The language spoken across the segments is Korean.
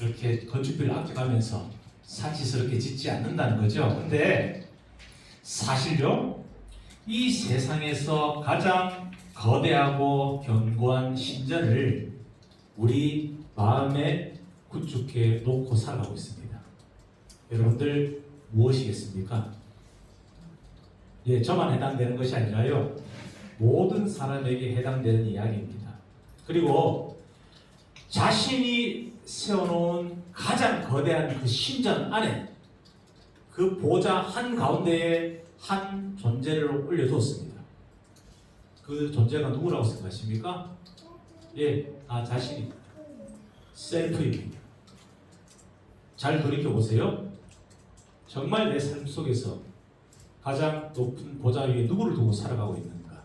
이렇게 건축비를 아껴가면서 사치스럽게 짓지 않는다는 거죠. 근데 사실요, 이 세상에서 가장 거대하고 견고한 신전을 우리 마음에 구축해 놓고 살아가고 있습니다. 여러분들 무엇이겠습니까? 예, 저만 해당되는 것이 아니라요, 모든 사람에게 해당되는 이야기입니다. 그리고 자신이 세워놓은 가장 거대한 그 신전 안에 그 보좌 한가운데에 한 존재를 올려두었습니다. 그 존재가 누구라고 생각하십니까? 예, 다 자신입니다. 셀프입니다. 잘 돌이켜보세요. 정말 내 삶 속에서 가장 높은 보좌 위에 누구를 두고 살아가고 있는가?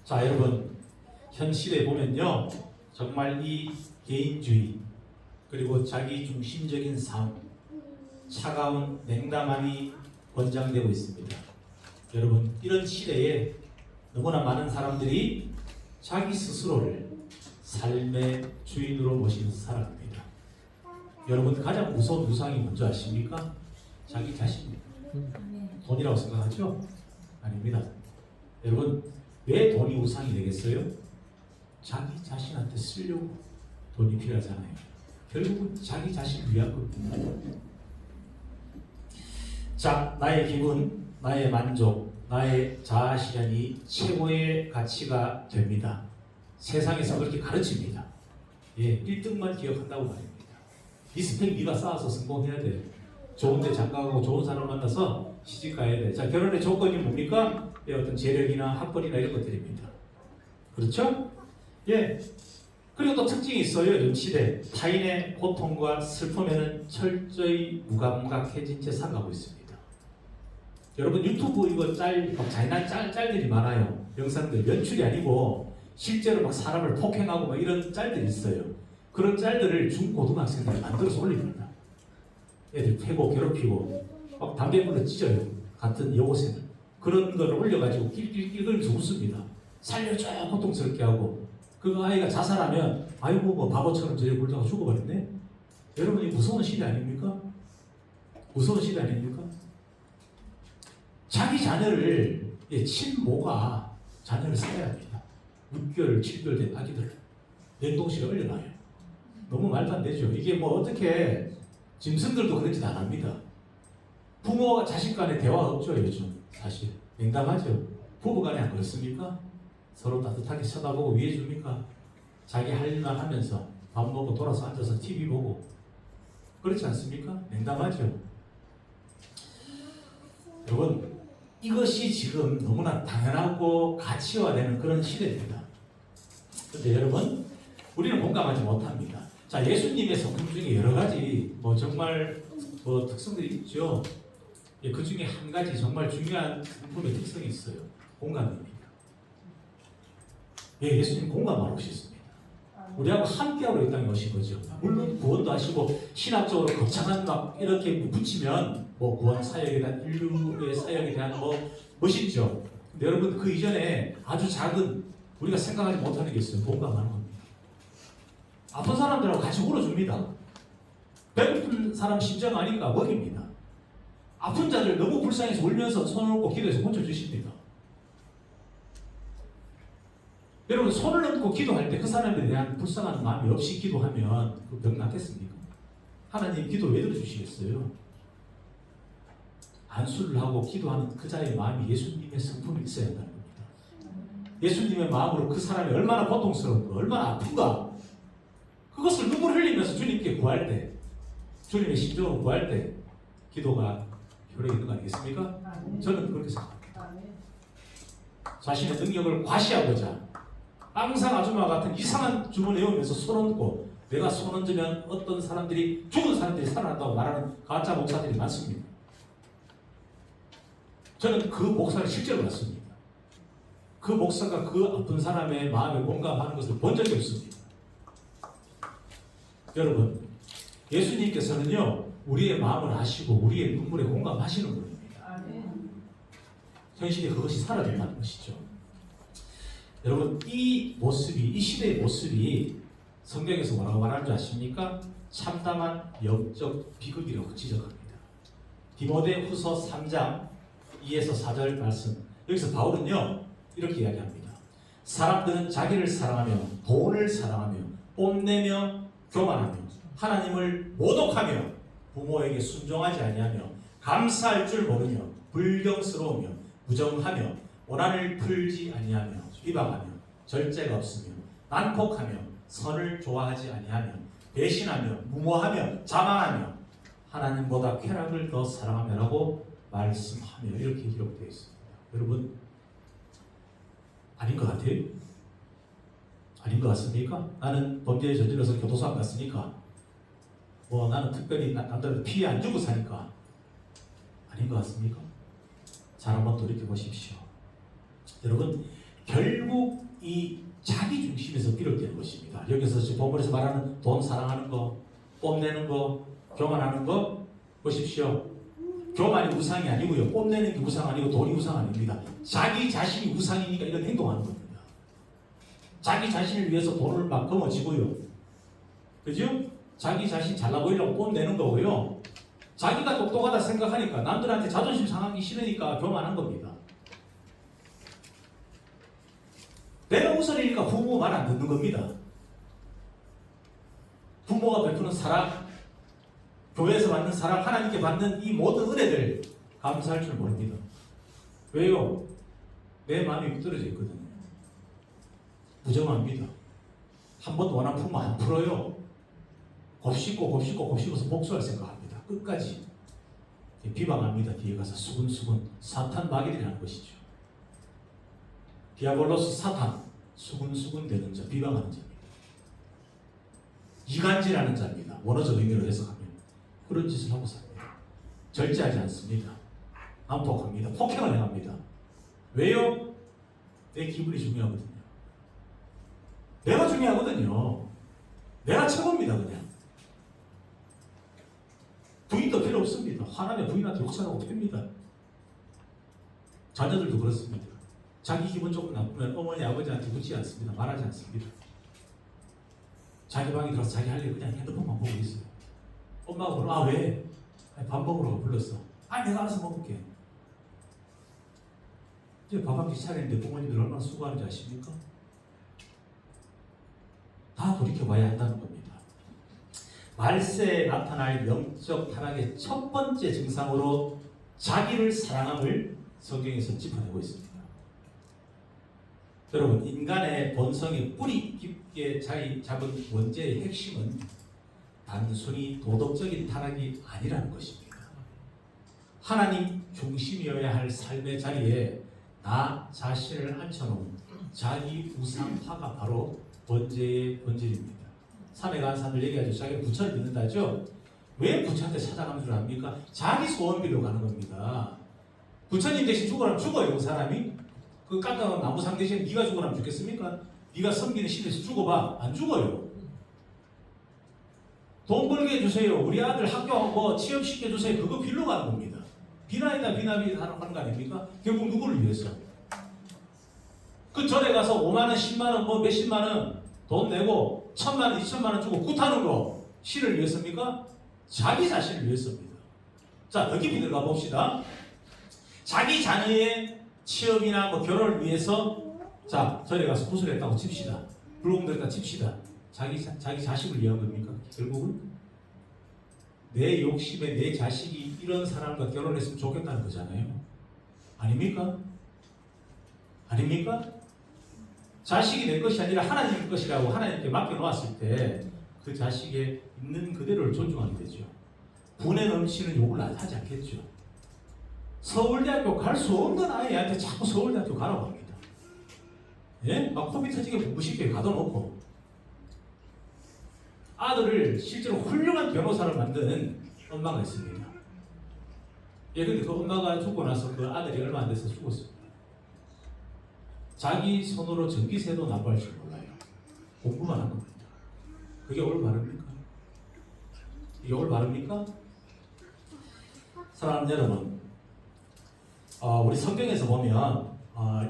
자, 여러분, 현 시대에 보면요, 정말 이 개인주의 그리고 자기 중심적인 삶, 차가운 냉담함이 권장되고 있습니다. 여러분, 이런 시대에 너무나 많은 사람들이 자기 스스로를 삶의 주인으로 모시면서 살아갑니다. 여러분, 가장 무서운 우상이 뭔지 아십니까? 자기 자신입니다. 돈이라고 생각하죠? 아닙니다. 여러분, 왜 돈이 우상이 되겠어요? 자기 자신한테 쓰려고 돈이 필요하잖아요. 결국은 자기 자신을 위한 겁니다. 자, 나의 기분, 나의 만족, 나의 자아실현이 최고의 가치가 됩니다. 세상에서 그렇게 가르칩니다. 예, 1등만 기억한다고 말입니다. 이 스펙 네가 쌓아서 성공해야 돼. 좋은데 장가가고 좋은 사람 만나서 시집가야 돼. 자, 결혼의 조건이 뭡니까? 예, 어떤 재력이나 학벌이나 이런 것들입니다. 그렇죠? 예. 그리고 또 특징이 있어요. 요즘 시대. 타인의 고통과 슬픔에는 철저히 무감각해진 채 살아가고 있습니다. 여러분, 유튜브 이거 잔인한 짤들이 많아요. 영상들 연출이 아니고 실제로 막 사람을 폭행하고 막 이런 짤들이 있어요. 그런 짤들을 중고등학생들이 만들어서 올립니다. 애들 패고 괴롭히고 막 담배불로 찢어요. 같은 여고생을. 그런 거를 올려가지고 낄낄낄거리면서 웃습니다. 살려줘요 고통스럽게 하고. 그 아이가 자살하면 아이고 뭐 바보처럼 저리 굴다가 죽어버렸네. 여러분, 이 무서운 시대 아닙니까? 무서운 시대 아닙니까? 자기 자녀를, 친모가 자녀를 사야 합니다. 6개월, 7개월 된 아기들 냉동실에 얼려놔요. 너무 말도 안 되죠. 이게 뭐 어떻게, 짐승들도 그러진 않습니다. 부모와 자식 간에 대화가 없죠, 요즘. 사실 냉담하죠. 부부 간에 안 그렇습니까? 서로 따뜻하게 쳐다보고 위해줍니까? 자기 할 일만 하면서 밥 먹고 돌아서 앉아서 TV 보고 그렇지 않습니까? 냉담하죠. 여러분, 이것이 지금 너무나 당연하고 가치화되는 그런 시대입니다. 그런데 여러분, 우리는 공감하지 못합니다. 자, 예수님의 성품 중에 여러 가지 정말 특성들이 있죠. 그 중에 한 가지 정말 중요한 성품의 특성이 있어요. 공감입니다. 예수님 공감하러 오셨습니다. 우리하고 함께하러 이 땅에 오신 거죠. 물론 구원도 하시고 신학적으로 거창한 막 이렇게 붙이면 구원 사역에 대한, 인류의 사역에 대한 멋있죠. 근데 여러분, 그 이전에 아주 작은, 우리가 생각하지 못하는 게 있어요. 공감하는 겁니다. 아픈 사람들하고 같이 울어줍니다. 배고픈 사람 심정 아닌가 먹입니다. 아픈 자들 너무 불쌍해서 울면서 손을 얹고 기도해서 고쳐주십니다. 여러분, 손을 얹고 기도할 때 그 사람에 대한 불쌍한 마음이 없이 기도하면 그 병 낫겠습니까? 하나님 기도 왜 들어주시겠어요? 안수를 하고 기도하는 그 자의 마음이 예수님의 성품이 있어야 한다는 겁니다. 예수님의 마음으로 그 사람이 얼마나 고통스러운가, 얼마나 아픈가, 그것을 눈물 흘리면서 주님께 구할 때, 주님의 심정으로 구할 때 기도가 효력이 있는 거 아니겠습니까? 저는 그렇게 생각합니다. 자신의 능력을 과시하고자 항상 아줌마 같은 이상한 주문 외우면서 손 얹고, 내가 손 얹으면 어떤 사람들이, 죽은 사람들이 살아난다고 말하는 가짜 목사들이 많습니다. 저는 그 목사를 실제로 봤습니다. 그 목사가 그 아픈 사람의 마음에 공감하는 것을 본 적이 없습니다. 여러분, 예수님께서는요, 우리의 마음을 아시고 우리의 눈물에 공감하시는 분입니다. 현실에 그것이 사라진다는 것이죠. 여러분, 이 모습이, 이 시대의 모습이 성경에서 뭐라고 말하는 줄 아십니까? 참담한 영적 비극이라고 지적합니다. 디모데후서 3장 2에서 4절 말씀. 여기서 바울은요 이렇게 이야기합니다. 사람들은 자기를 사랑하며 돈을 사랑하며 뽐내며 교만하며 하나님을 모독하며 부모에게 순종하지 아니하며 감사할 줄 모르며 불경스러우며 부정하며 원한을 풀지 아니하며 비방하며 절제가 없으며 난폭하며 선을 좋아하지 아니하며 배신하며 무모하며 자만하며 하나님보다 쾌락을 더 사랑하며라고 말씀하며 이렇게 기록되어 있습니다. 여러분 아닌 것 같아요? 아닌 것 같습니까? 나는 범죄에 저질러서 교도소 안 갔으니까 뭐 나는 특별히 남들한테 피해 안 주고 사니까 아닌 것 같습니까? 잘 한번 돌이켜보십시오. 여러분 결국 이 자기 중심에서 비롯되는 것입니다. 여기서 지금 본문에서 말하는 돈 사랑하는 거, 뽐내는 거, 교만하는 거 보십시오. 교만이 우상이 아니고요. 뽐내는 게 우상 아니고 돈이 우상 아닙니다. 자기 자신이 우상이니까 이런 행동하는 겁니다. 자기 자신을 위해서 돈을 막 거머쥐고요. 그죠? 자기 자신 잘나 보이려고 뽐내는 거고요. 자기가 똑똑하다 생각하니까 남들한테 자존심 상하기 싫으니까 교만한 겁니다. 내가 우선이니까 부모 말 안 듣는 겁니다. 부모가 베푸는 사랑, 교회에서 받는 사랑, 하나님께 받는 이 모든 은혜들 감사할 줄 모릅니다. 왜요? 내 마음이 밑떨어져 있거든요. 부정합니다. 한 번도 원한 품면 안 풀어요. 곱씹고서 복수할 생각합니다. 끝까지 비방합니다. 뒤에 가서 수근수근 사탄 마귀들이 하는 것이죠. 디아볼로스 사탄, 수근수근 되는 자, 비방하는 자입니다. 이간질하는 자입니다. 원어적 의미로 해석하면 그런 짓을 하고 삽니다. 절제하지 않습니다. 난폭합니다. 폭행을 행합니다. 왜요? 내 기분이 중요하거든요. 내가 중요하거든요. 내가 최고입니다. 그냥 부인도 필요 없습니다. 화나면 부인한테 욕설하고 팹니다. 자녀들도 그렇습니다. 자기 기분 조금 나쁘면 어머니 아버지한테 묻지 않습니다. 말하지 않습니다. 자기 방에 들어서 자기 할 일 그냥 핸드폰만 보고 있어요. 엄마가 물어, 아 왜? 밥 먹으라고 불렀어. 아 내가 알아서 먹을게. 이제 밥 한 끼 차리는데 부모님들 얼마나 수고하는지 아십니까? 다 돌이켜봐야 한다는 겁니다. 말세에 나타날 영적 타락의 첫 번째 증상으로 자기를 사랑함을 성경에서 짚어내고 있습니다. 여러분 인간의 본성이 뿌리 깊게 자리 잡은 원죄의 핵심은 단순히 도덕적인 타락이 아니라는 것입니다. 하나님 중심이어야 할 삶의 자리에 나 자신을 앉혀놓은 자기 우상화가 바로 번제의 본질입니다. 산에 간 사람들 얘기하죠. 자기가 부처를 믿는다죠. 왜 부처한테 찾아가는 줄 압니까? 자기 소원 빌려 가는 겁니다. 부처님 대신 죽으라면 죽어요. 그 사람이. 그 깎아놓은 나무 상 대신 네가 죽으라면 죽겠습니까? 네가 섬기는 신에서 죽어봐. 안 죽어요. 돈 벌게 해주세요. 우리 아들 학교 뭐 취업시켜주세요. 그거 빌려 가는 겁니다. 비나이다 비나비다 하는 거 아닙니까? 결국 누구를 위해서? 그 절에 가서 5만원, 10만원, 뭐 몇십만원 돈 내고 1,000만원, 2,000만원 주고 굿하는 거 신을 위해서입니까? 자기 자신을 위해서입니다. 자, 더 깊이 들어가 봅시다. 자기 자녀의 취업이나 뭐 결혼을 위해서 자, 절에 가서 구슬 했다고 칩시다. 불공들 했다 칩시다. 자기 자식을 위한 겁니까? 결국은 내 욕심에 내 자식이 이런 사람과 결혼했으면 좋겠다는 거잖아요. 아닙니까? 아닙니까? 자식이 내 것이 아니라 하나님의 것이라고 하나님께 맡겨놓았을 때 그 자식의 있는 그대로를 존중하게 되죠. 분에 넘치는 욕을 하지 않겠죠. 서울대학교 갈 수 없는 아이한테 자꾸 서울대학교 가라고 합니다. 예? 막 코비 터지게 공부시키게 가둬놓고 아들을 실제로 훌륭한 변호사를 만드는 엄마가 있습니다. 예, 근데 그 엄마가 죽고 나서 그 아들이 얼마 안 돼서 죽었습니다. 자기 손으로 전기세도 납부할 줄 몰라요. 공부만 한 겁니다. 그게 올바릅니까? 이게 올바릅니까? 사랑하는 여러분, 우리 성경에서 보면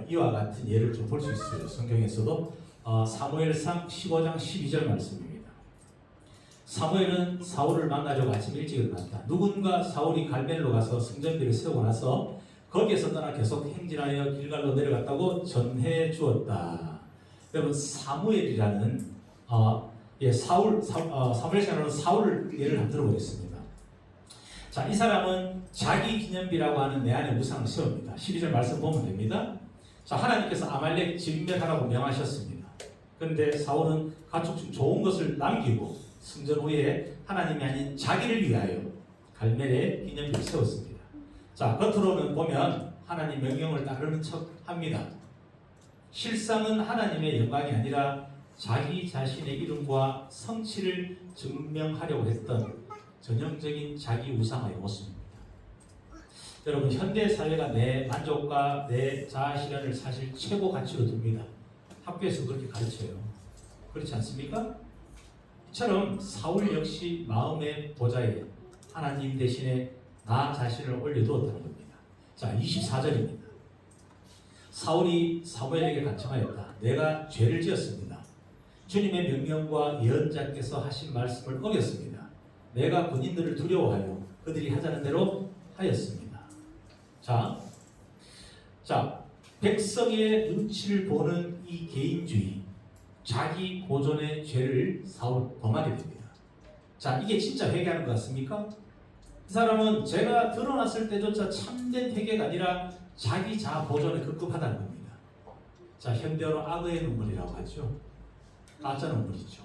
이와 같은 예를 좀 볼 수 있어요. 성경에서도 사무엘상 15장 12절 말씀입니다. 사무엘은 사울을 만나려고 아침 일찍 일어났다. 누군가 사울이 갈멜로 가서 성전비를 세우고 나서 거기에서 떠나 계속 행진하여 길갈로 내려갔다고 전해 주었다. 여러분 사무엘이라는 사무엘이라는 사울을 예를 한번 들어보겠습니다. 자, 이 사람은 자기 기념비라고 하는 내 안에 우상을 세웁니다. 12절 말씀 보면 됩니다. 자, 하나님께서 아말렉 진멸하라고 명하셨습니다. 그런데 사울은 가축 중 좋은 것을 남기고 승전 후에 하나님이 아닌 자기를 위하여 갈멜에 기념비를 세웠습니다. 자, 겉으로는 보면 하나님 명령을 따르는 척 합니다. 실상은 하나님의 영광이 아니라 자기 자신의 이름과 성취를 증명하려고 했던 전형적인 자기 우상의 모습입니다. 여러분, 현대 사회가 내 만족과 내 자아 실현을 사실 최고 가치로 둡니다. 학교에서 그렇게 가르쳐요. 그렇지 않습니까? 이처럼 사울 역시 마음의 보좌에 하나님 대신에 나 자신을 올려두었다는 겁니다. 자, 24절입니다. 사울이 사무엘에게 간청하였다. 내가 죄를 지었습니다. 주님의 명령과 예언자께서 하신 말씀을 어겼습니다. 내가 군인들을 두려워하여 그들이 하자는 대로 하였습니다. 자, 백성의 눈치를 보는 이 개인주의, 자기 보존의 죄를 사울 범하게 됩니다. 자, 이게 진짜 회개하는 것 같습니까? 이 사람은 죄가 드러났을 때조차 참된 회개가 아니라 자기 자아 보존에 급급하다는 겁니다. 자, 현대어로 악의 눈물이라고 하죠. 가짜 눈물이죠.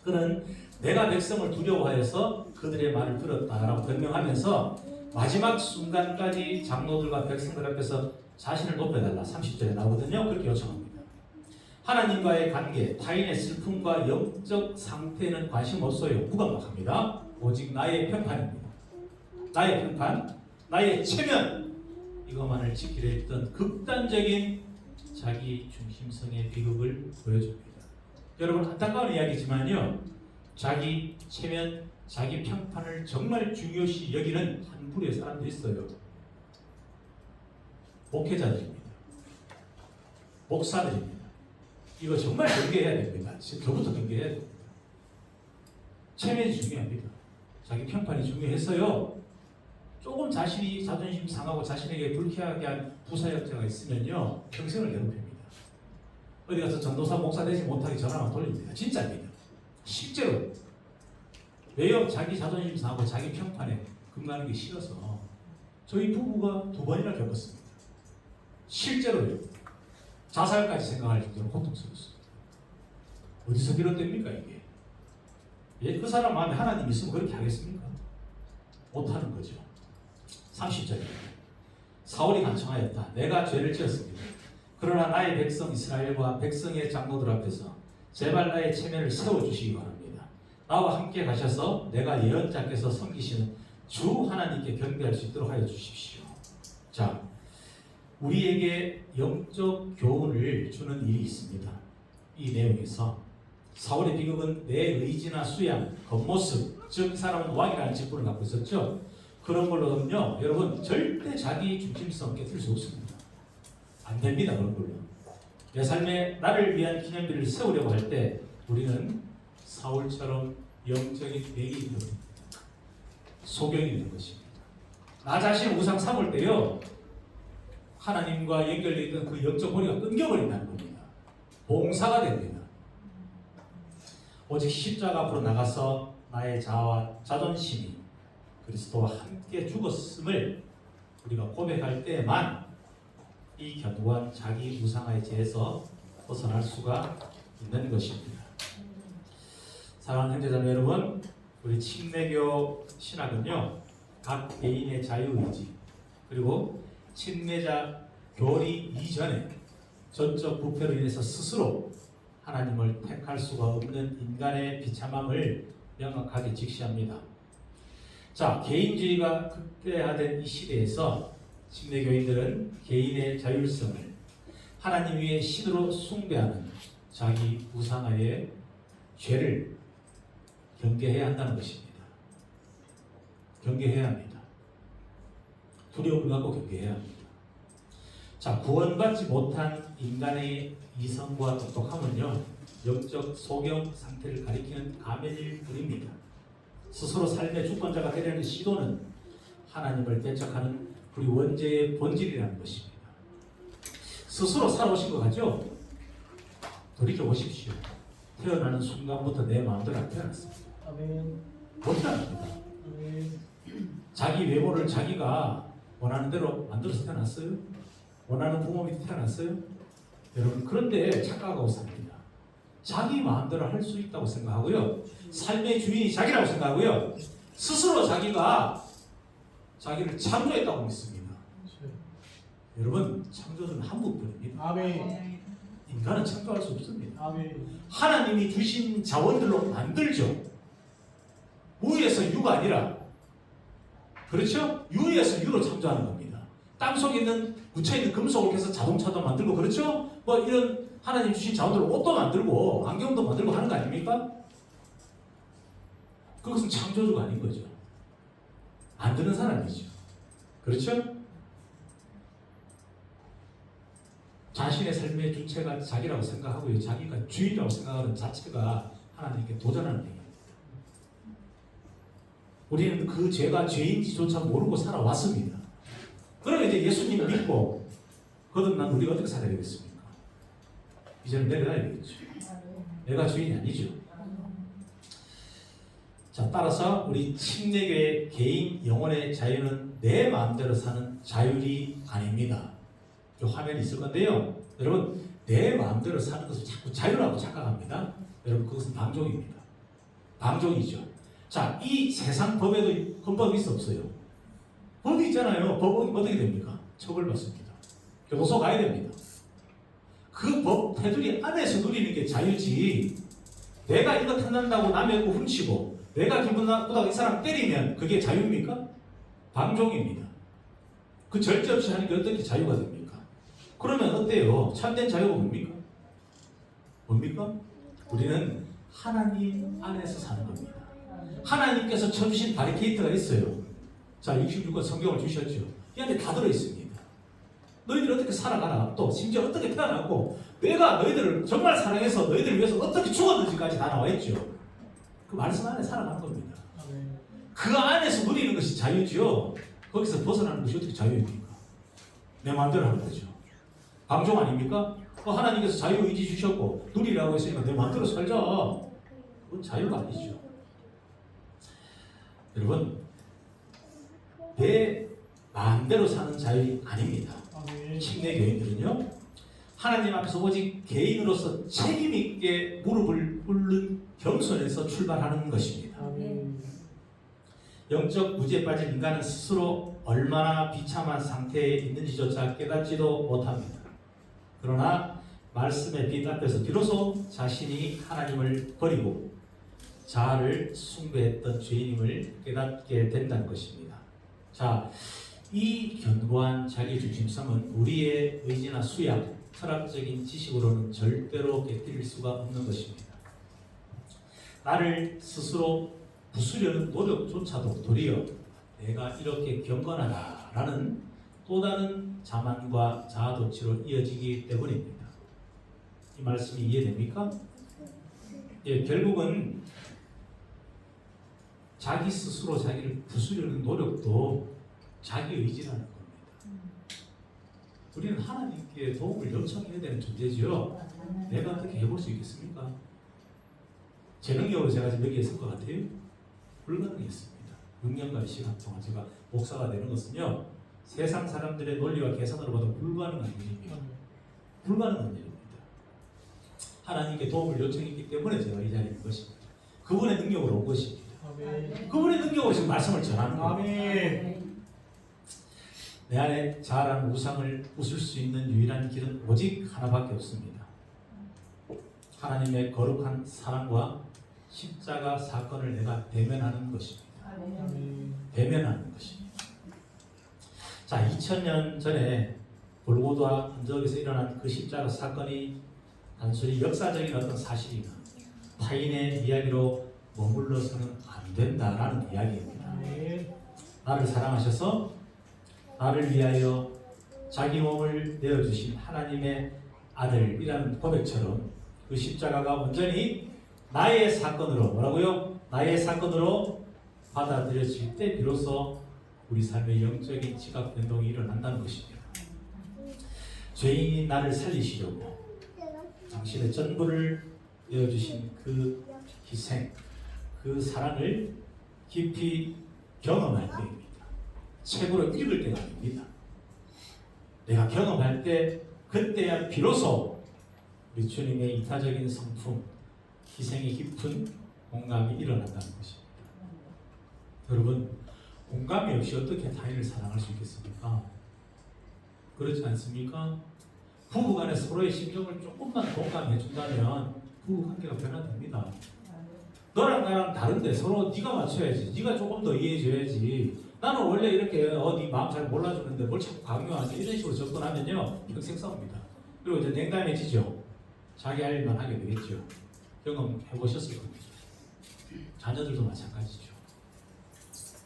그는 내가 백성을 두려워하여서 그들의 말을 들었다라고 변명하면서 마지막 순간까지 장로들과 백성들 앞에서 자신을 높여달라 30절에 나오거든요. 그렇게 요청합니다. 하나님과의 관계, 타인의 슬픔과 영적 상태에는 관심 없어요. 무감각합니다. 오직 나의 평판입니다. 나의 평판, 나의 체면, 이것만을 지키려 했던 극단적인 자기 중심성의 비극을 보여줍니다. 여러분, 안타까운 이야기지만요, 자기 체면, 자기 평판을 정말 중요시 여기는 한 부류의 사람들이 있어요. 목회자들입니다. 목사들입니다. 이거 정말 경계해야 됩니다. 지금 저부터 경계해야 됩니다. 체면이 중요합니다. 자기 평판이 중요해서요, 조금 자신이 자존심 상하고 자신에게 불쾌하게 한 부사역자가 있으면요, 평생을 괴롭힙니다. 어디 가서 전도사 목사 되지 못하게 전화만 돌립니다. 진짜입니다. 실제로. 왜요? 자기 자존심 상하고 자기 평판에 금가는 게 싫어서. 저희 부부가 2번이나 겪었습니다. 실제로요. 자살까지 생각할 정도로 고통스러웠어요. 어디서 비롯됩니까 이게? 예, 그 사람 마음에 하나님 있으면 그렇게 하겠습니까? 못하는 거죠. 30절입니다. 사울이 간청하였다. 내가 죄를 지었습니다. 그러나 나의 백성 이스라엘과 백성의 장로들 앞에서 제발 나의 체면을 세워주시기 바랍니다. 나와 함께 가셔서 내가 예언자께서 섬기시는 주 하나님께 경배할 수 있도록 하여 주십시오. 자, 우리에게 영적 교훈을 주는 일이 있습니다. 이 내용에서 사울의 비극은 내 의지나 수양, 겉모습, 즉 이 사람은 왕이라는 직분을 갖고 있었죠. 그런 걸로는요, 여러분 절대 자기 중심성 깨뜨릴 수 없습니다. 안 됩니다. 그런 걸로. 내 삶에 나를 위한 기념비를 세우려고 할 때 우리는 사울처럼 영적인 맹이 되는 소경이 되는 것입니다. 나 자신 우상 삼을 때요, 하나님과 연결되어 있던 그 영적 고리가 끊겨버린다는 겁니다. 봉사가 됩니다. 오직 십자가 앞으로 나가서 나의 자아와 자존심이 그리스도와 함께 죽었음을 우리가 고백할 때만 이 견고한 자기 우상화의 죄에서 벗어날 수가 있는 것입니다. 사랑하는 형제자매 여러분, 우리 침례교 신학은요, 각 개인의 자유의지 그리고 침례자 교리 이전에 전적 부패로 인해서 스스로 하나님을 택할 수가 없는 인간의 비참함을 명확하게 직시합니다. 자, 개인주의가 극대화된 이 시대에서 침례교인들은 개인의 자율성을 하나님 위에 신으로 숭배하는 자기 우상화의 죄를 경계해야 한다는 것입니다. 경계해야 합니다. 두려움을 갖고 경계해야 합니다. 자, 구원받지 못한 인간의 이성과 똑똑함은요, 영적 소경 상태를 가리키는 가면일 뿐입니다. 스스로 삶의 주권자가 되려는 시도는 하나님을 배척하는 우리 원죄의 본질이라는 것입니다. 스스로 살아오신 것 같죠? 돌이켜보십시오. 태어나는 순간부터 내 마음대로 안 태어났습니다. 못 태어납니다. 자기 외모를 자기가 원하는 대로 만들어서 태어났어요? 원하는 부모 밑에 태어났어요? 여러분, 그런데 착각하고 삽니다. 자기 마음대로 할 수 있다고 생각하고요. 삶의 주인이 자기라고 생각하고요. 스스로 자기가 자기를 창조했다고 믿습니다. 여러분, 창조는 한 분뿐입니다. 아멘. 인간은 창조할 수 없습니다. 아멘. 하나님이 주신 자원들로 만들죠. 무에서 유가 아니라, 그렇죠? 유에서 유로 창조하는 겁니다. 땅속에 있는 묻혀있는 금속을 해서 자동차도 만들고, 그렇죠? 뭐 이런 하나님 주신 자원들로 옷도 만들고 안경도 만들고 하는 거 아닙니까? 그것은 창조주가 아닌 거죠. 만드는 사람이죠. 그렇죠? 자신의 삶의 주체가 자기라고 생각하고요. 자기가 주인이라고 생각하는 자체가 하나님께 도전하는 행위입니다. 우리는 그 죄가 죄인지조차 모르고 살아왔습니다. 그러면 이제 예수님 믿고 거듭난 우리가 어떻게 살아야 되겠습니까? 이제는 내려가야 되겠죠. 내가 주인이 아니죠. 자, 따라서 우리 침례교회 개인 영혼의 자유는 내 마음대로 사는 자율이 아닙니다. 이 화면이 있을 건데요. 여러분, 내 마음대로 사는 것을 자꾸 자유라고 착각합니다. 여러분, 그것은 방종입니다. 방종이죠. 자, 이 세상 법에도 헌법이 있어 없어요? 법이 있잖아요. 법은 어떻게 됩니까? 처벌받습니다. 교도소 가야 됩니다. 그 법 테두리 안에서 누리는 게 자유지, 내가 이거 탐난다고 남의 거 훔치고 내가 기분 나쁘다고 이 사람 때리면 그게 자유입니까? 방종입니다. 그 절제 없이 하는 게 어떻게 자유가 됩니까? 그러면 어때요? 참된 자유가 뭡니까? 뭡니까? 우리는 하나님 안에서 사는 겁니다. 하나님께서 쳐주신 바리케이트가 있어요. 자, 66권 성경을 주셨죠. 이 안에 다 들어있습니다. 너희들이 어떻게 살아가라, 또 심지어 어떻게 태어났고 내가 너희들을 정말 사랑해서 너희들을 위해서 어떻게 죽었는지까지 다 나와있죠. 그 말씀 안에 살아가는 겁니다. 그 안에서 누리는 것이 자유죠. 거기서 벗어나는 것이 어떻게 자유입니까? 내 마음대로 하는 거죠. 방종 아닙니까? 하나님께서 자유의지 주셨고 누리라고 했으니까 내 마음대로 살자. 그건 자유가 아니죠. 여러분, 내 마음대로 사는 자유이 아닙니다. 침례 교인들은요, 하나님 앞에서 오직 개인으로서 책임있게 무릎을 꿇는 겸손에서 출발하는 것입니다. 영적 무지에 빠진 인간은 스스로 얼마나 비참한 상태에 있는지조차 깨닫지도 못합니다. 그러나 말씀의 빛 앞에서 비로소 자신이 하나님을 버리고 자아를 숭배했던 죄인임을 깨닫게 된다는 것입니다. 자, 이 견고한 자기중심성은 우리의 의지나 수약, 철학적인 지식으로는 절대로 깨뜨릴 수가 없는 것입니다. 나를 스스로 부수려는 노력조차도 도리어 내가 이렇게 경건하다라는 또 다른 자만과 자아도취로 이어지기 때문입니다. 이 말씀이 이해됩니까? 예, 결국은 자기 스스로 자기를 부수려는 노력도 자기 의지라는 겁니다. 우리는 하나님께 도움을 요청해야 되는 존재지요. 내가 어떻게 해볼 수 있겠습니까? 제 능력으로 제가 지금 여기에 있을 것 같아요? 불가능했습니다. 6년간 시간 동안 제가 목사가 되는 것은요, 세상 사람들의 논리와 계산으로 봐도 불가능한 일입니다. 불가능한 일입니다. 하나님께 도움을 요청했기 때문에 제가 이 자리에 있는 것입니다. 그분의 능력으로 온 것입니다. 아멘. 그분의 능력으로 지금 말씀을 전하는 겁니다. 내 안에 자아라는 우상을 부술 수 있는 유일한 길은 오직 하나밖에 없습니다. 하나님의 거룩한 사랑과 십자가 사건을 내가 대면하는 것입니다. 대면하는 것입니다. 자, 2000년 전에 골고다 언덕에서 일어난 그 십자가 사건이 단순히 역사적인 어떤 사실이나 타인의 이야기로 머물러서는 안 된다라는 이야기입니다. 나를 사랑하셔서 나를 위하여 자기 몸을 내어주신 하나님의 아들이라는 고백처럼 그 십자가가 온전히 나의 사건으로 뭐라고요? 나의 사건으로 받아들여질 때 비로소 우리 삶의 영적인 지각 변동이 일어난다는 것입니다. 죄인인 나를 살리시려고 당신의 전부를 내어주신 그 희생, 그 사랑을 깊이 경험할 때입니다. 책으로 읽을 때가 아닙니다. 내가 경험할 때 그때야 비로소 우리 주님의 이타적인 성품, 희생이 깊은 공감이 일어난다는 것입니다. 여러분, 공감이 없이 어떻게 타인을 사랑할 수 있겠습니까? 그렇지 않습니까? 부부간에 서로의 심정을 조금만 공감해 준다면 부부관계가 변화됩니다. 너랑 나랑 다른데 서로 네가 맞춰야지. 네가 조금 더 이해해줘야지. 나는 원래 이렇게 네 마음 잘 몰라주는데 뭘 자꾸 강요하지. 이런 식으로 접근하면요 평생 싸웁니다. 그리고 이제 냉담해지죠. 자기 할 일만 하게 되겠죠. 경험해보셨을 겁니다. 자녀들도 마찬가지죠.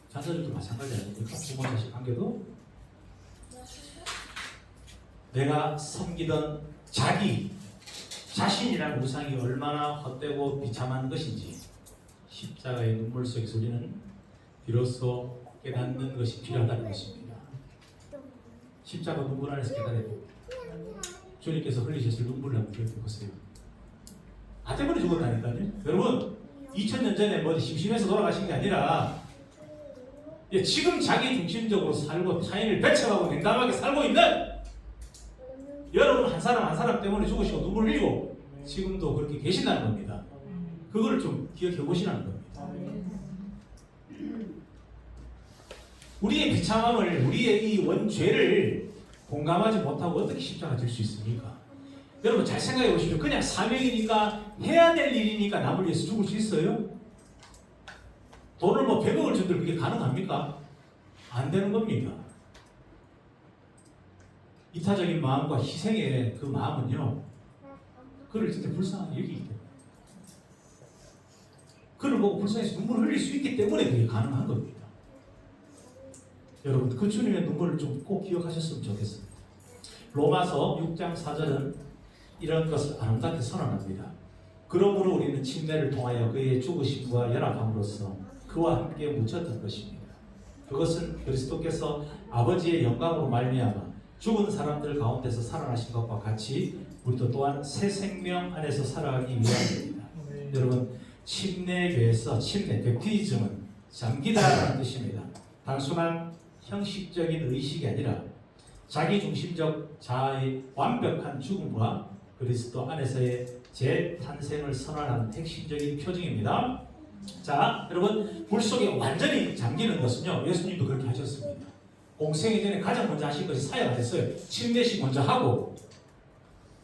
자녀들도 마찬가지 아닙니까? 부모 자식 관계도 내가 섬기던 자신이라는 우상이 얼마나 헛되고 비참한 것인지 십자가의 눈물 속에서 우리는 비로소 깨닫는 것이 필요하다는 것입니다. 십자가 눈물 안에서 깨달아야 됩니다. 주님께서 흘리셨을 눈물을 한번 기억해 보세요. 아 때문에 죽었다니까요. 여러분 2000년 전에 뭐 심심해서 돌아가신 게 아니라 지금 자기 중심적으로 살고 타인을 배척하고 냉담하게 살고 있는 여러분 한 사람 한 사람 때문에 죽으시고 눈물 흘리고 지금도 그렇게 계신다는 겁니다. 그거를 좀 기억해 보시라는 겁니다. 우리의 비참함을, 우리의 이 원죄를 공감하지 못하고 어떻게 십자가 질 수 있습니까? 여러분 잘 생각해 보십시오. 그냥 사명이니까 해야 될 일이니까 남을 위해서 죽을 수 있어요? 돈을 뭐 100억을 준들 그게 가능합니까? 안 되는 겁니다. 이타적인 마음과 희생의 그 마음은요, 그를 진짜 불쌍하게 여기기 때문에, 그를 보고 불쌍해서 눈물을 흘릴 수 있기 때문에 그게 가능한 겁니다. 여러분 그 주님의 눈물을 좀 꼭 기억하셨으면 좋겠습니다. 로마서 6장 4절은 이런 것을 아름답게 선언합니다. 그러므로 우리는 침례를 통하여 그의 죽으심과 연합함으로써 그와 함께 묻혔던 것입니다. 그것은 그리스도께서 아버지의 영광으로 말미암아 죽은 사람들 가운데서 살아나신 것과 같이 우리도 또한 새 생명 안에서 살아가기 위함입니다. 여러분 침례교에서 침례, 베프티즘은 잠기다라는 뜻입니다. 단순한 형식적인 의식이 아니라 자기중심적 자아의 완벽한 죽음과 그리스도 안에서의 재탄생을 선언하는 핵심적인 표징입니다. 자, 여러분 물속에 완전히 잠기는 것은요, 예수님도 그렇게 하셨습니다. 공생이 전에 가장 먼저 하신 것이 사역 됐어요. 침례식 먼저 하고,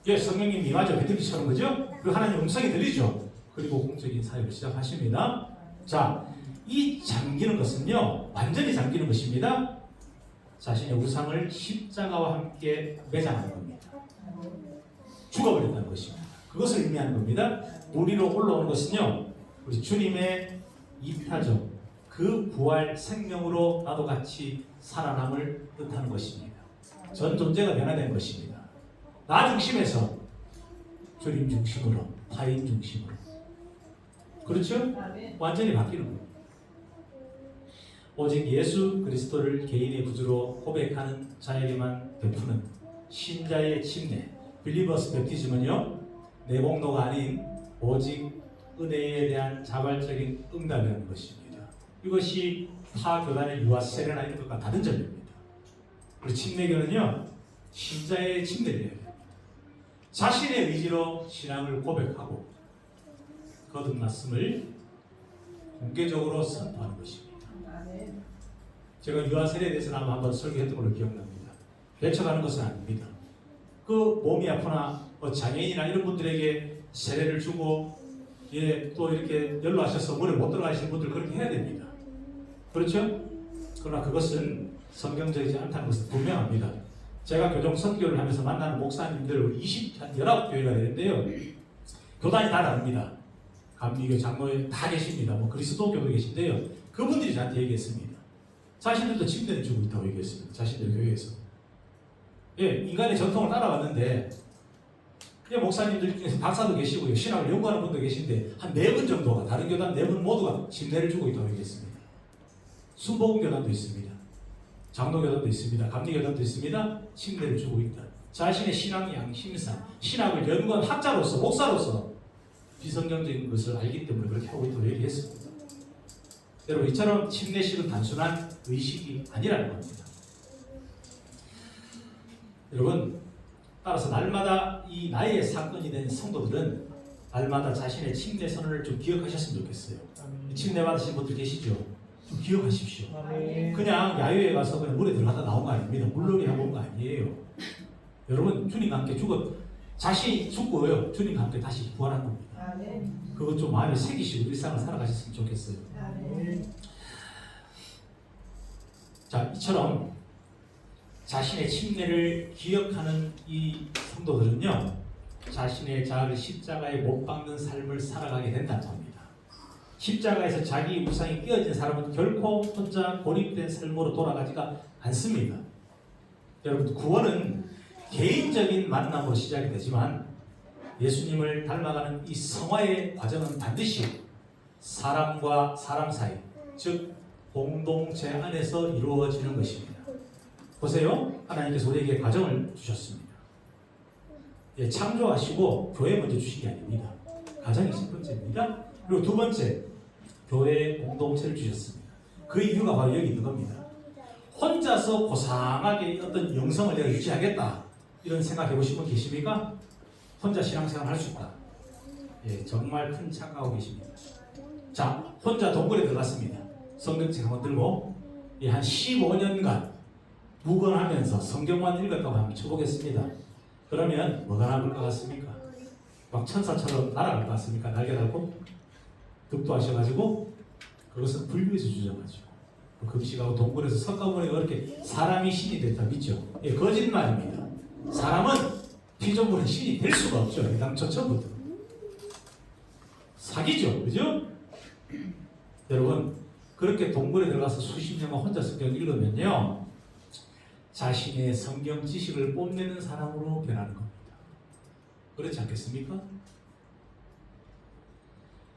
성령님 임하죠. 베드로처럼 그죠? 그리고 하나님 음성이 들리죠. 그리고 공적인 사역을 시작하십니다. 자, 이 잠기는 것은요, 완전히 잠기는 것입니다. 자신의 우상을 십자가와 함께 매장하는 겁니다. 죽어버렸다는 것입니다. 그것을 의미하는 겁니다. 물 위로 올라오는 것은요, 우리 주님의 이타적 그 부활 생명으로 나도 같이 살아남을 뜻하는 것입니다. 전 존재가 변화된 것입니다. 나 중심에서 주님 중심으로, 타인 중심으로. 그렇죠? 완전히 바뀌는 거예요. 오직 예수 그리스도를 개인의 구주로 고백하는 자에게만 베푸는 신자의 침례, 빌리버스 베프티즘은요, 내복노가 아닌 오직 은혜에 대한 자발적인 응답이라는 것입니다. 이것이 타 교단의 유아 세례나 이런 것과 다른 점입니다. 우리 침례교는요, 신자의 침례를 해요. 자신의 의지로 신앙을 고백하고 거듭 났음을 공개적으로 선포하는 것입니다. 제가 유아 세례에 대해서 한번 설교했던 걸로 기억납니다. 배척하는 것은 아닙니다. 그 몸이 아프나 장애인이나 이런 분들에게 세례를 주고 또 이렇게 연로하셔서 물에 못 들어가시는 분들 그렇게 해야 됩니다. 그렇죠? 그러나 그것은 성경적이지 않다는 것은 분명합니다. 제가 교정 선교를 하면서 만나는 목사님들 19교회가 되는데요. 교단이 다 다릅니다. 감리교, 장로회 다 계십니다. 그리스도교도 계신데요. 그분들이 저한테 얘기했습니다. 자신들도 침례를 주고 있다고 얘기했습니다. 자신들 교회에서. 인간의 전통을 따라왔는데 목사님들 중에서 박사도 계시고요. 신학을 연구하는 분도 계신데 한 4분 정도가 다른 교단 4분 모두가 침례를 주고 있다고 얘기했습니다. 순복음 교단도 있습니다. 장로 교단도 있습니다. 감리 교단도 있습니다. 침례를 주고 있다. 자신의 신앙 양심상 신학을 연구한 학자로서 목사로서 비성경적인 것을 알기 때문에 그렇게 하고 있다고 얘기했습니다. 여러분 이처럼 침례식은 단순한 의식이 아니라는 겁니다. 여러분 따라서 날마다 이 나이의 사건이 된 성도들은 날마다 자신의 침례 선언을 좀 기억하셨으면 좋겠어요. 침례 받으신 분들 계시죠? 좀 기억하십시오. 그냥 야유회 가서 그냥 물에 들어가다 나온 거 아닙니다. 물놀이 하고 온 거 아니에요. 여러분 주님과 함께 자신이 죽고요. 주님과 함께 다시 부활한 겁니다. 그것 좀 마음에 새기시고 일상을 살아가셨으면 좋겠어요. 자, 이처럼 자신의 침례를 기억하는 이 성도들은요, 자신의 자아를 십자가에 못 박는 삶을 살아가게 된다는 겁니다. 십자가에서 자기 우상이 깨어진 사람은 결코 혼자 고립된 삶으로 돌아가지가 않습니다. 여러분, 구원은 개인적인 만남으로 시작이 되지만 예수님을 닮아가는 이 성화의 과정은 반드시 사람과 사람 사이, 즉 공동체 안에서 이루어지는 것입니다. 보세요. 하나님께서 우리에게 가정을 주셨습니다. 창조하시고 교회 먼저 주신 게 아닙니다. 가정이 첫 번째입니다. 그리고 두 번째, 교회 공동체를 주셨습니다. 그 이유가 바로 여기 있는 겁니다. 혼자서 고상하게 어떤 영성을 내가 유지하겠다 이런 생각 해보신 분 계십니까? 혼자 신앙생활 할 수 있다. 정말 큰 착각하고 계십니다. 자, 혼자 동굴에 들어갔습니다. 성경책 한번 들고 한 15년간 묵언하면서 성경만 읽었다고 한번 쳐보겠습니다. 그러면 뭐가 나올 것 같습니까? 막 천사처럼 날아갈 것 같습니까? 날개 달고 득도하셔가지고 그것은 불교에서 주장하죠. 금식하고 동굴에서 석가모니가 그렇게 사람이 신이 됐다 믿죠? 거짓말입니다. 사람은 피조물은 신이 될 수가 없죠. 당초 처음부터 사기죠, 그죠? 여러분 그렇게 동굴에 들어가서 수십 년간 혼자 성경 읽으면요, 자신의 성경 지식을 뽐내는 사람으로 변하는 겁니다. 그렇지 않겠습니까?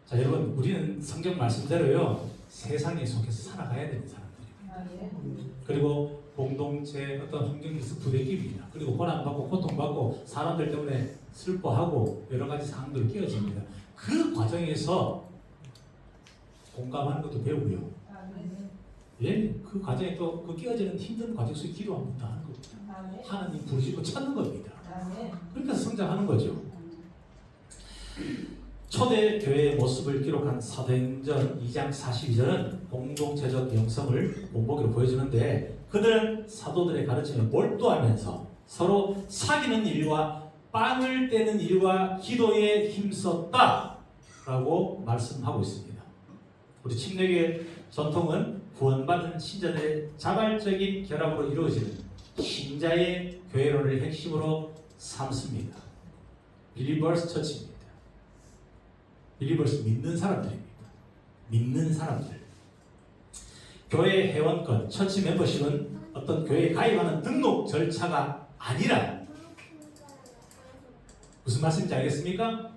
자, 여러분 우리는 성경 말씀대로요 세상에 속해서 살아가야 되는 사람들입니다. 그리고 공동체 어떤 환경에서 부대끼입니다. 그리고 고난받고 고통받고 사람들 때문에 슬퍼하고 여러 가지 상황들이 끼어집니다. 그 과정에서 공감하는 것도 배우고요. 그 과정에 또 그 끼어지는 힘든 과정 속에 기도합니다 하는 겁니다. 하나님 부르시고 찾는 겁니다. 그렇게 해서 성장하는 거죠. 초대 교회의 모습을 기록한 사도행전 2장 42절은 공동체적 영성을 본보기로 보여주는데, 그들은 사도들의 가르침에 몰두하면서 서로 사귀는 일과 빵을 떼는 일과 기도에 힘썼다 라고 말씀하고 있습니다. 우리 침례교회 전통은 구원받은 신자들의 자발적인 결합으로 이루어지는 신자의 교회론을 핵심으로 삼습니다. 빌리버스 처치입니다. 빌리버스 믿는 사람들입니다. 믿는 사람들. 교회 회원권, 처치 멤버십은 어떤 교회에 가입하는 등록 절차가 아니라, 무슨 말씀인지 알겠습니까?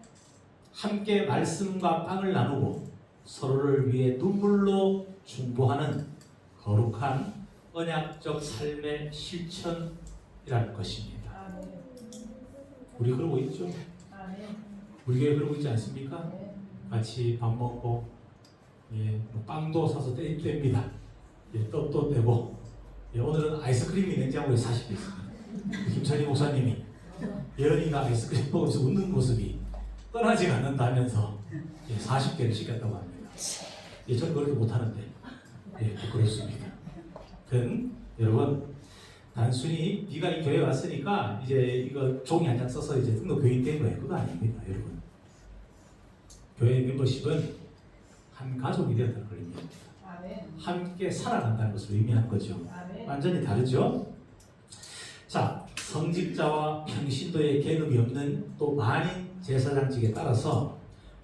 함께 말씀과 빵을 나누고 서로를 위해 눈물로 중보하는 거룩한 언약적 삶의 실천이라는 것입니다. 우리 그러고 있죠? 우리 교회 그러고 있지 않습니까? 같이 밥 먹고 빵도 사서 뗍니다. 떡도 떼고, 오늘은 아이스크림이 냉장고에 40개 있습니다. 김찬희 목사님이 예언이가 아이스크림 먹으면서 웃는 모습이 떠나지가 않는다 하면서 40개를 시켰다고 합니다. 저는 그렇게 못하는데 부끄럽습니다. 여러분 단순히 네가 이 교회 왔으니까 이제 이거 종이 한 장 써서 이제 등록 교인 된 거예요. 그거 아닙니다, 여러분. 교회 멤버십은 한 가족이 되었다는 걸 의미합니다. 함께 살아간다는 것을 의미하는 거죠. 완전히 다르죠? 자, 성직자와 평신도의 계급이 없는 또 만인 제사장직에 따라서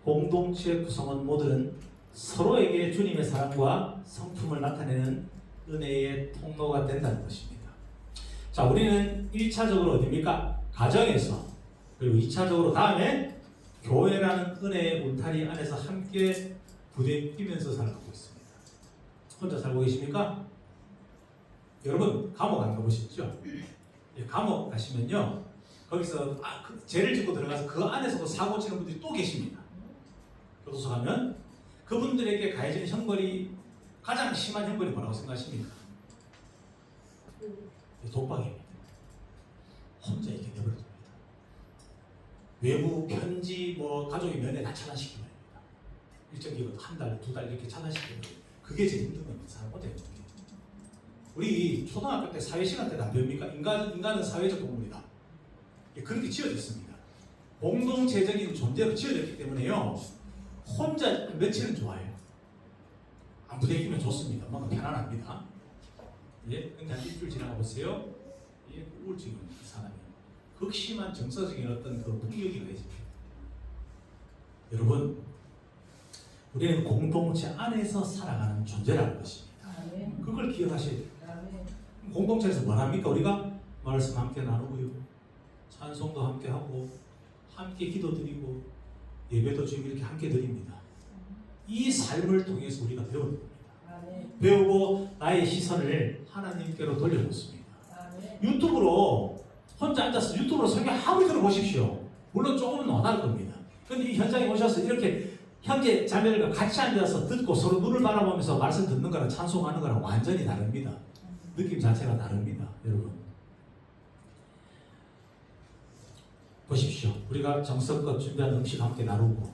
공동체 구성원 모두는 서로에게 주님의 사랑과 성품을 나타내는 은혜의 통로가 된다는 것입니다. 자, 우리는 1차적으로 어디입니까? 가정에서, 그리고 2차적으로 다음에 교회라는 은혜의 울타리 안에서 함께 부대에 뛰면서 살아가고 있습니다. 혼자 살고 계십니까? 여러분 감옥 안 가보셨죠? 감옥 가시면요 거기서 죄를 짓고 들어가서 그 안에서도 사고 치는 분들이 또 계십니다. 교도소 가면 그분들에게 가해지는 형벌이 가장 심한 형벌이 뭐라고 생각하십니까? 독박입니다. 혼자 이렇게 내버려둡니다. 외부 편지 가족의 면회 다 차단시키면 됩니다. 일정 기간 한 달, 두 달 이렇게 차단시키면 그게 제일 힘든 겁니다. 사람 혼자 있는 게. 우리 초등학교 때 사회 시간 때도 안 배웁니까? 인간은 사회적 동물이다. 그렇게 지어졌습니다. 공동체적인 존재로 지어졌기 때문에요. 혼자 며칠은 좋아요. 안 부대끼면 좋습니다. 뭔가 편안합니다. 근데 한 일주일 지나가 보세요. 우울증입니다. 이 사람이. 극심한 정서적인 어떤 그 풍력이 가해집니다. 여러분, 우리는 공동체 안에서 살아가는 존재라는 것입니다. 그걸 기억하셔야 돼요. 공동체에서 뭘 합니까? 우리가 말씀 함께 나누고요. 찬송도 함께 하고, 함께 기도드리고, 예배도 지금 이렇게 함께 드립니다. 이 삶을 통해서 우리가 배우는 겁니다. 배우고 나의 시선을 하나님께로 돌려놓습니다. 유튜브로 혼자 앉아서 유튜브로 설교 아무리 들어보십시오. 물론 조금은 원할 겁니다. 그런데 이 현장에 오셔서 이렇게 형제 자매들과 같이 앉아서 듣고 서로 눈을 바라보면서 말씀 듣는 거랑 찬송하는 거랑 완전히 다릅니다. 느낌 자체가 다릅니다. 여러분 보십시오. 우리가 정성껏 준비한 음식 함께 나누고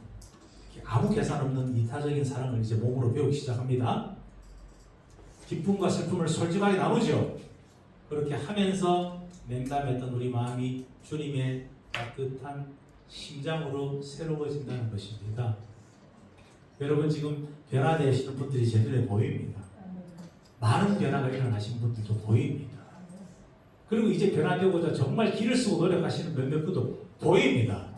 아무 계산 없는 이타적인 사랑을 이제 몸으로 배우기 시작합니다. 기쁨과 슬픔을 솔직하게 나누죠. 그렇게 하면서 냉담했던 우리 마음이 주님의 따뜻한 심장으로 새로워진다는 것입니다. 여러분 지금 변화되시는 분들이 제 눈에 보입니다. 많은 변화가 일어나신 분들도 보입니다. 그리고 이제 변화되고자 정말 길을 쓰고 노력하시는 몇몇 분도 보입니다.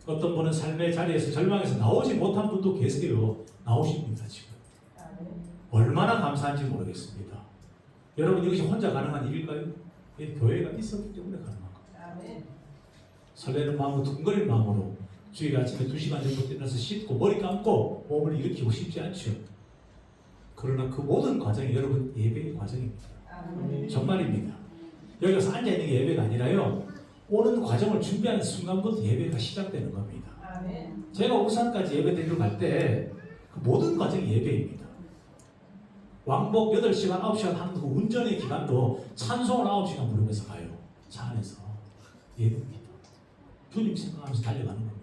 어떤 분은 삶의 자리에서 절망해서 나오지 못한 분도 계세요. 나오십니다 지금. 얼마나 감사한지 모르겠습니다. 여러분 이것이 혼자 가능한 일일까요? 교회가 있었기 때문에 가능한 겁니다. 설레는 마음으로 둥그린 마음으로 주일 아침에 2시간 정도 일어나서 씻고 머리 감고 몸을 일으키고 싶지 않죠. 그러나 그 모든 과정이 여러분 예배의 과정입니다. 정말입니다. 여기 가서 앉아있는 게 예배가 아니라요. 오는 과정을 준비하는 순간부터 예배가 시작되는 겁니다. 제가 울산까지 예배 드리러 갈 때 그 모든 과정이 예배입니다. 왕복 8시간, 9시간 하는 그 운전의 기간도 찬송을 9시간 부르면서 가요. 차 안에서. 예배입니다. 주님 생각하면서 달려가는 겁니다.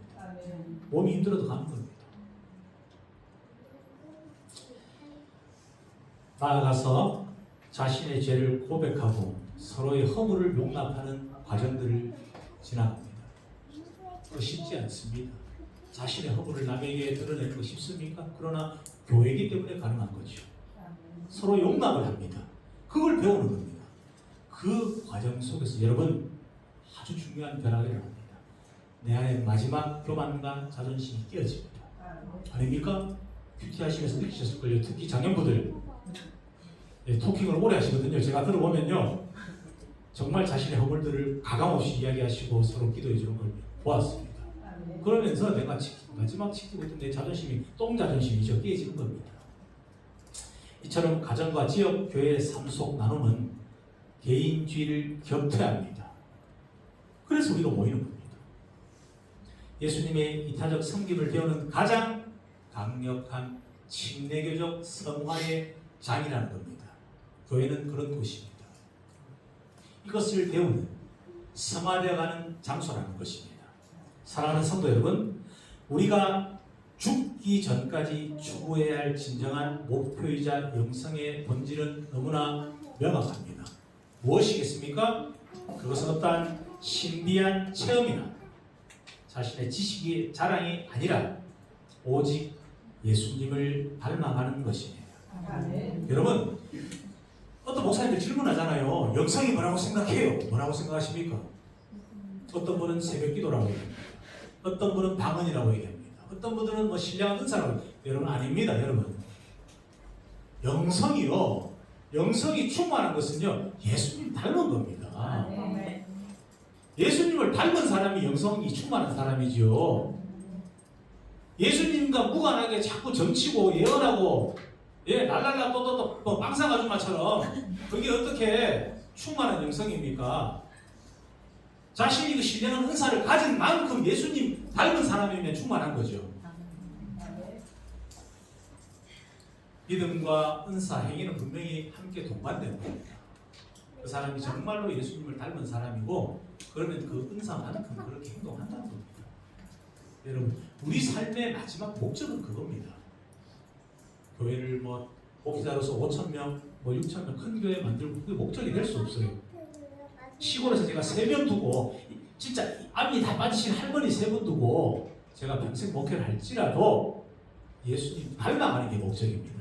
몸이 힘들어도 가는 겁니다. 나아가서 자신의 죄를 고백하고 서로의 허물을 용납하는 과정들을 지나갑니다. 쉽지 않습니다. 자신의 허물을 남에게 드러내는 거 쉽습니까? 그러나 교회이기 때문에 가능한 거죠. 서로 용납을 합니다. 그걸 배우는 겁니다. 그 과정 속에서 여러분 아주 중요한 변화가 일어납니다. 내 안에 마지막 교만과 자존심이 깨어집니다. 아닙니까? 큐티 하시면서 느끼셨을걸요. 특히 장년부들 토킹을 오래 하시거든요. 제가 들어보면요. 정말 자신의 허물들을 가감없이 이야기하시고 서로 기도해 주는 걸 보았습니다. 그러면서 내가 마지막 지키고 있던 내 자존심이 똥자존심이죠. 깨지는 겁니다. 이처럼 가정과 지역, 교회의 삶 속 나눔은 개인주의를 겸퇴합니다. 그래서 우리가 모이는 겁니다. 예수님의 이타적 섬김을 배우는 가장 강력한 침례교적 성화의 장이라는 겁니다. 교회는 그런 곳입니다. 이것을 배우는 성화되어가는 장소라는 것입니다. 사랑하는 성도 여러분, 우리가 죽기 전까지 추구해야 할 진정한 목표이자 영성의 본질은 너무나 명확합니다. 무엇이겠습니까? 그것은 어떠한 신비한 체험이나 자신의 지식의 자랑이 아니라 오직 예수님을 닮아가는 것입니다. 여러분, 어떤 목사님들 질문하잖아요. 영성이 뭐라고 생각해요? 뭐라고 생각하십니까? 어떤 분은 새벽 기도라고 얘기합니다. 어떤 분은 방언이라고 얘기합니다. 어떤 분들은 뭐 신령한 은사라고. 여러분 아닙니다. 여러분 영성이 충만한 것은요 예수님 닮은 겁니다. 예수님을 닮은 사람이 영성이 충만한 사람이죠. 예수님과 무관하게 자꾸 정치고 예언하고 랄랄라 또또또 뭐 빵상 아줌마처럼 그게 어떻게 충만한 영성입니까? 자신이 그 신령한 은사를 가진 만큼 예수님 닮은 사람이면 충만한 거죠. 믿음과 은사, 행위는 분명히 함께 동반되는 겁니다. 그 사람이 정말로 예수님을 닮은 사람이고 그러면 그 은사만큼 그렇게 행동한다는 겁니다. 여러분, 우리 삶의 마지막 목적은 그겁니다. 교회를 목회자로서 5,000명, 6,000명 큰 교회 만들고 그게 목적이 될 수 없어요. 시골에서 제가 3명 두고 진짜 암이 다 빠지신 할머니 3분 두고 제가 평생 목회를 할지라도 예수님 닮아가는 게 목적입니다.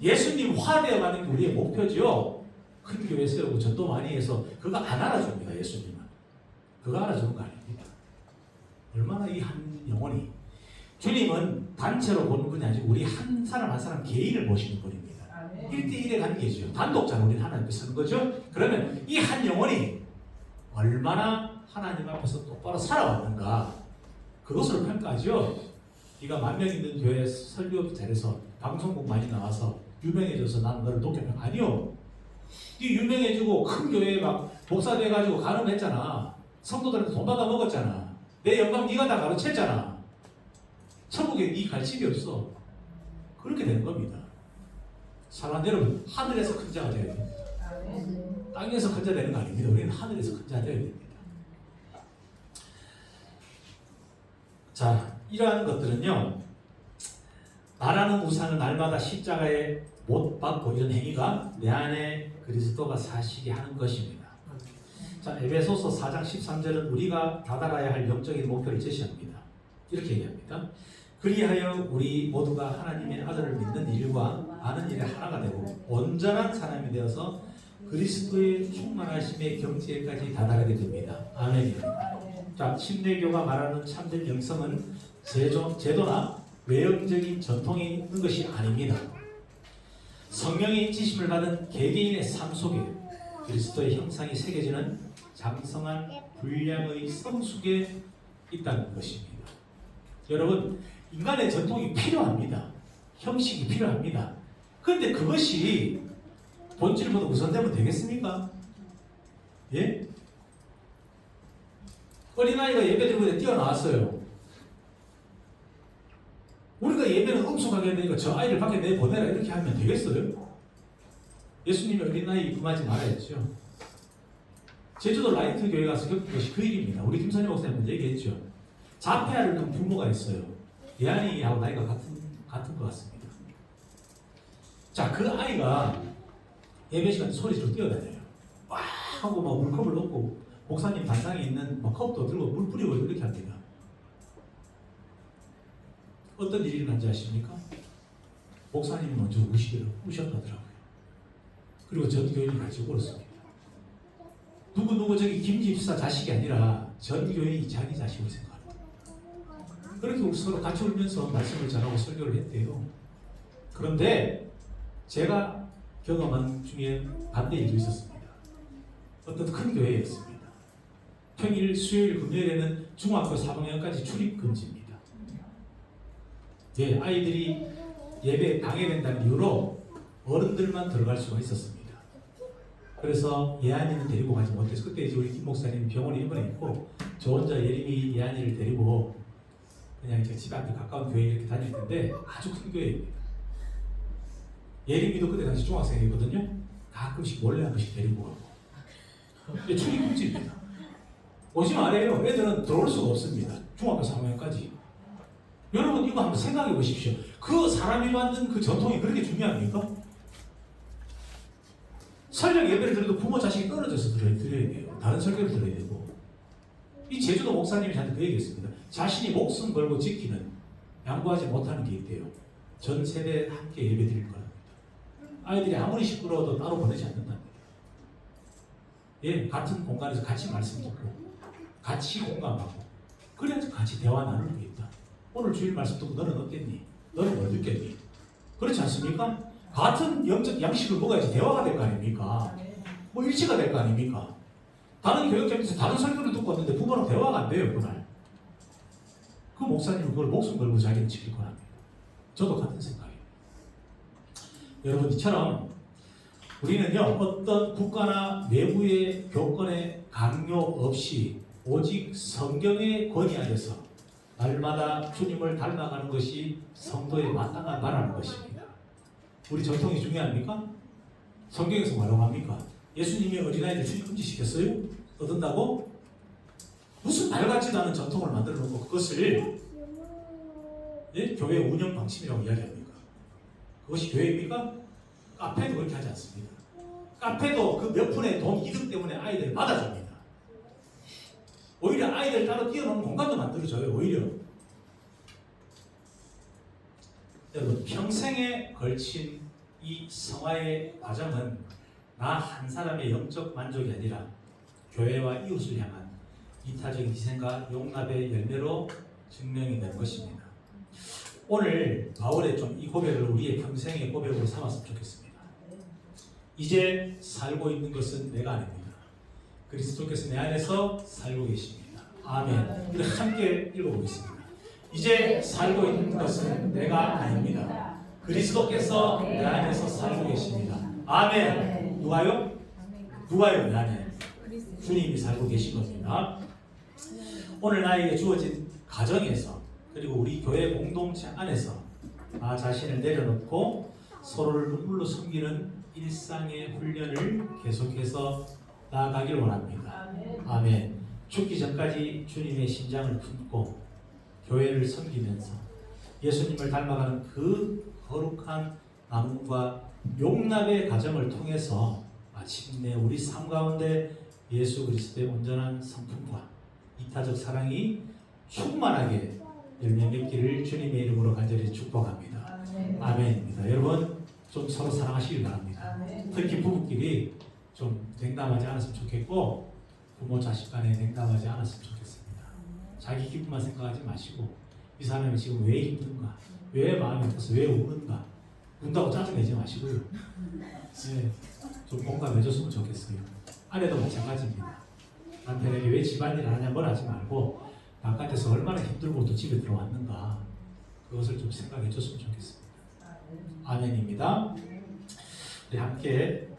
예수님 화되어가는 게 우리의 목표죠. 큰 교회 세우고 전도 많이 해서 그거 안 알아줍니다. 예수님은 그거 알아주는 거 아닙니다. 얼마나 이 한 영혼이 주님은 단체로 보는 분이 아니고 우리 한 사람 한 사람 개인을 보시는 분입니다. 1대1의 관계죠. 단독자로 우리는 하나님께 서는 거죠. 그러면 이 한 영혼이 얼마나 하나님 앞에서 똑바로 살아왔는가 그것으로 평가하죠. 네가 10,000명 있는 교회 설교 잘해서 방송국 많이 나와서 유명해져서 나는 너를 높여평 아니요. 네 유명해지고 큰 교회에 막 목사 돼가지고 간음했잖아. 성도들한테 돈 받아 먹었잖아. 내 영광 네가 다 가로챘잖아. 천국에 네 갈 집이 없어. 그렇게 되는 겁니다. 사랑하는 여러분, 하늘에서 큰 자가 되어야 됩니다. 땅에서 큰 자 되는 거 아닙니다. 우리는 하늘에서 큰 자 되어야 됩니다. 자, 이러한 것들은요, 나라는 우상을 날마다 십자가에 못 박고 이런 행위가 내 안에 그리스도가 사시게 하는 것입니다. 자, 에베소서 4장 13절은 우리가 다다라야 할 영적인 목표를 제시합니다. 이렇게 얘기합니다. 그리하여 우리 모두가 하나님의 아들을 믿는 일과 아는 일에 하나가 되고 온전한 사람이 되어서 그리스도의 충만하심의 경지에까지 다다르게 됩니다. 아멘입니다. 자, 침례교가 말하는 참된 영성은 제도나 외형적인 전통이 있는 것이 아닙니다. 성령의 지심을 받은 개개인의 삶 속에 그리스도의 형상이 새겨지는 장성한 분량의 성숙에 있다는 것입니다. 여러분, 인간의 전통이 필요합니다. 형식이 필요합니다. 그런데 그것이 본질보다 우선되면 되겠습니까? 예? 어린아이가 예배 드리고 뛰어나왔어요. 우리가 예배는 엄숙하게 되니까 저 아이를 밖에 내보내라 이렇게 하면 되겠어요? 예수님이 어린아이 금하지 말아야죠. 제주도 라이트 교회 가서 겪은 것이 그 일입니다. 우리 김선희 목사님 얘기했죠. 자폐아를 둔 부모가 있어요. 예안이하고 나이가 같은 것 같습니다. 자, 그 아이가 예배 시간에 소리 지르고 뛰어다녀요. 와 하고 막 물컵을 놓고 목사님 단상에 있는 막 컵도 들고 물 뿌리고 이렇게 합니다. 어떤 일이 일어난지 아십니까? 목사님이 먼저 우셨다더라고요. 그리고 전 교인이 같이 울었습니다. 누구 저기 김 집사 자식이 아니라 전 교인이 자기 자식으로 생각합니다. 그렇게 서로 같이 울면서 말씀을 전하고 설교를 했대요. 그런데 제가 경험한 중에 반대 일도 있었습니다. 어떤 큰 교회였습니다. 평일, 수요일, 금요일에는 중학교 4학년까지 출입 금지입니다. 예, 아이들이 예배에 방해된다는 이유로 어른들만 들어갈 수가 있었습니다. 그래서 예안이는 데리고 가지 못해서 그때 이제 우리 김 목사님 병원에 입원해 있고 저 혼자 예림이 예안이를 데리고 그냥 이제 집 앞에 가까운 교회 이렇게 다닐 텐데 아주 큰 교회입니다. 예림이도 그때 당시 중학생이거든요. 가끔씩 몰래 한 번씩 데리고 가고. 출입금지입니다. 오지 말아요. 애들은 들어올 수가 없습니다. 중학교 3학년까지. 여러분 이거 한번 생각해 보십시오. 그 사람이 만든 그 전통이 그렇게 중요합니까? 설령 예배를 드려도 부모 자식이 떨어져서 드려야 돼요. 다른 설교를 들어야 되고. 이 제주도 목사님이 저한테 그 얘기했습니다. 자신이 목숨 걸고 지키는 양보하지 못하는 게 있대요. 전 세대 함께 예배 드릴 거랍니다. 아이들이 아무리 시끄러워도 따로 보내지 않는답니다. 예, 같은 공간에서 같이 말씀 듣고 같이 공감하고 그래야지 같이 대화 나눌 게 있다. 오늘 주일 말씀 듣고 너는 어땠니? 너는 뭘 느꼈니? 그렇지 않습니까? 같은 영적 양식을 먹어야지 대화가 될 거 아닙니까? 뭐 일치가 될 거 아닙니까? 다른 교역장에서 다른 설교를 듣고 왔는데 부모랑 대화가 안 돼요, 그날. 그 목사님은 그걸 목숨 걸고 자기는 지킬 거랍니다. 저도 같은 생각이에요. 여러분, 이처럼 우리는요, 어떤 국가나 내부의 교권의 강요 없이 오직 성경의 권위 아래서 날마다 주님을 닮아가는 것이 성도의 마땅한 바라는 것입니다. 우리 전통이 중요합니까? 성경에서 뭐라고 합니까? 예수님이 어린아이들 출입 금지시켰어요? 얻은다고? 무슨 말 같지도 않은 전통을 만들어 놓고 그것을 교회 운영 방침이라고 이야기합니까? 그것이 교회입니까? 카페도 그렇게 하지 않습니다. 카페도 그 몇 푼의 돈 이득 때문에 아이들을 받아줍니다. 오히려 아이들 따로 뛰어노는 공간도 만들어줘요. 오히려 여러분, 평생에 걸친 이 성화의 과정은 나 한 사람의 영적 만족이 아니라 교회와 이웃을 향한 이타적인 희생과 용납의 열매로 증명이 된 것입니다. 오늘 바울의 좀 이 고백을 우리의 평생의 고백으로 삼았으면 좋겠습니다. 이제 살고 있는 것은 내가 아닙니다. 그리스도께서 내 안에서 살고 계십니다. 아멘. 우리 함께 읽어보겠습니다. 이제 살고 있는 것은 내가 아닙니다. 그리스도께서 내 안에서 살고 계십니다. 아멘. 누가요? 누가요? 내 안에? 주님이 살고 계신 겁니다. 오늘 나에게 주어진 가정에서 그리고 우리 교회 공동체 안에서 나 자신을 내려놓고 서로를 눈물로 섬기는 일상의 훈련을 계속해서 나아가길 원합니다. 아멘. 죽기 전까지 주님의 심장을 품고 교회를 섬기면서 예수님을 닮아가는 그 거룩한 나눔과 용납의 과정을 통해서 마침내 우리 삶 가운데 예수 그리스도의 온전한 성품과 이타적 사랑이 충만하게 열매 맺기를 주님의 이름으로 간절히 축복합니다. 아멘입니다. 여러분, 좀 서로 사랑하시길 바랍니다. 특히 부부끼리 좀 냉담하지 않았으면 좋겠고 부모 자식 간에 냉담하지 않았으면 좋겠습니다. 자기 기쁨만 생각하지 마시고 이 사람이 지금 왜 힘든가, 왜 마음이 아파서 왜 우는가, 운다고 짜증내지 마시고요. 네, 좀 공감해줬으면 좋겠어요. 아내도 마찬가지입니다. 남편에게 왜 집안일 안 하냐 뭘 하지 말고 바깥에서 얼마나 힘들고 또 집에 들어왔는가 그것을 좀 생각해 줬으면 좋겠습니다. 아멘입니다. 우리 함께